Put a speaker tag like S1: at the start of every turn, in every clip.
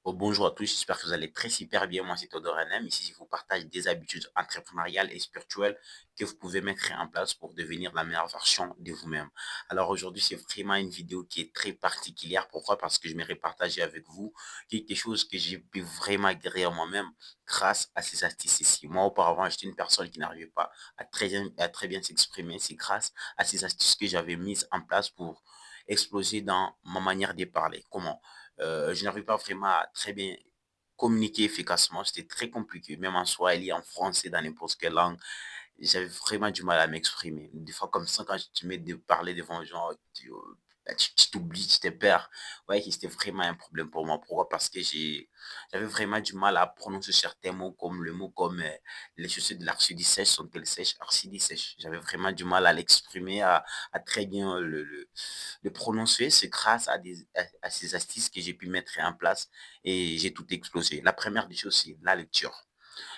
S1: Oh, bonjour à tous, j'espère que vous allez très super bien. Moi, c'est Théodore NM. Ici, je vous partage des habitudes entrepreneuriales et spirituelles que vous pouvez mettre en place pour devenir la meilleure version de vous-même. Alors aujourd'hui, c'est vraiment une vidéo qui est très particulière. Pourquoi? Parce que je m'aimerais partager avec vous quelque chose que j'ai pu vraiment guérir moi-même grâce à ces astuces ici. Moi, auparavant, j'étais une personne qui n'arrivait pas à très bien s'exprimer. C'est grâce à ces astuces que j'avais mises en place pour exploser dans ma manière de parler. Comment? Je n'arrive pas vraiment à très bien communiquer efficacement. C'était très compliqué, même en swahili, en français, dans n'importe quelle langue. J'avais vraiment du mal à m'exprimer. Des fois, comme ça, quand tu te mets de parler devant les gens, tu t'oublies, tu te perds. Ouais, c'était vraiment un problème pour moi. Pourquoi? Parce que j'avais vraiment du mal à prononcer certains mots, comme le mot comme les chaussures de l'archidiocèse sont-elles sèches? Archidiocèse. J'avais vraiment du mal à l'exprimer, à très bien le prononcer. C'est grâce à ces astuces que j'ai pu mettre en place et j'ai tout explosé. La première des choses, c'est la lecture.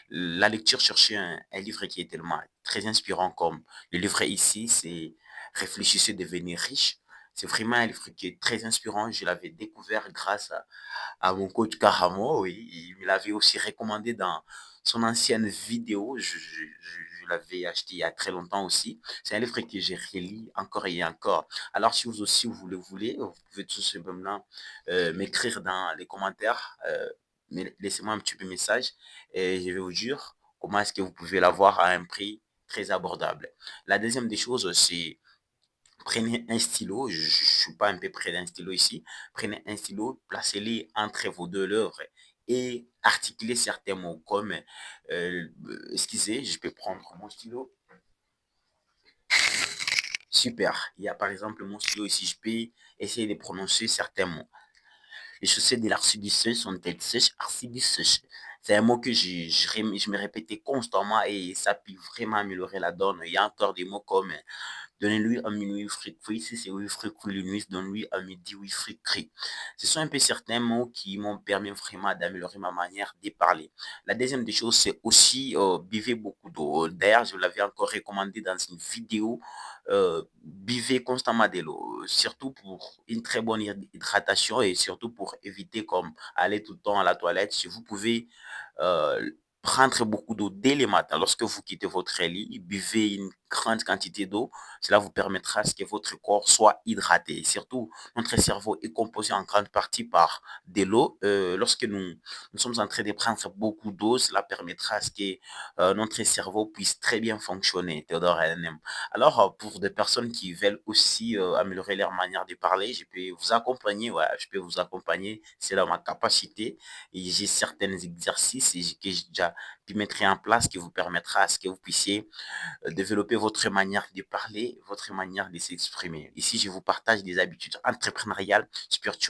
S1: La lecture, chercher un livre qui est tellement très inspirant comme le livre ici, c'est Réfléchissez, devenir riche. C'est vraiment un livre qui est très inspirant. Je l'avais découvert grâce à mon coach Karamo. Oui, il me l'avait aussi recommandé dans son ancienne vidéo. Je l'avais acheté il y a très longtemps aussi. C'est un livre que j'ai relis encore et encore. Alors, si vous aussi vous le voulez, vous pouvez tout simplement m'écrire dans les commentaires. Laissez-moi un petit peu message et je vais vous dire comment est-ce que vous pouvez l'avoir à un prix très abordable. La deuxième des choses, c'est prenez un stylo, je ne suis pas un peu près d'un stylo ici, prenez un stylo, placez-les entre vos deux lèvres et articulez certains mots comme, excusez, je peux prendre mon stylo. Super. Il y a par exemple mon stylo ici, je peux essayer de prononcer certains mots. Les chaussettes de l'archidiocèse sont-elles sèches? Archidiocèse. C'est un mot que je me répétais constamment et ça peut vraiment améliorer la donne. Il y a encore des mots comme donnez-lui un minuit fruit si c'est oui fruit le nuit, donne-lui un midi oui fruit cri. Ce sont un peu certains mots qui m'ont permis vraiment d'améliorer ma manière de parler. La deuxième des choses, c'est aussi buvez beaucoup d'eau. D'ailleurs, je vous l'avais encore recommandé dans une vidéo. Buvez constamment de l'eau, surtout pour une très bonne hydratation et surtout pour éviter comme aller tout le temps à la toilette. Si vous pouvez prendre beaucoup d'eau dès le matin. Lorsque vous quittez votre lit, buvez une grande quantité d'eau. Cela vous permettra à ce que votre corps soit hydraté. Et surtout, notre cerveau est composé en grande partie par de l'eau. Lorsque nous sommes en train de prendre beaucoup d'eau, cela permettra à ce que notre cerveau puisse très bien fonctionner. Théodore NM. Alors, pour des personnes qui veulent aussi améliorer leur manière de parler, je peux vous accompagner. Ouais, je peux vous accompagner. C'est dans ma capacité. Et j'ai certains exercices que j'ai déjà pu mettre en place qui vous permettra à ce que vous puissiez développer votre manière de parler, votre manière de s'exprimer. Ici, je vous partage des habitudes entrepreneuriales, spirituelles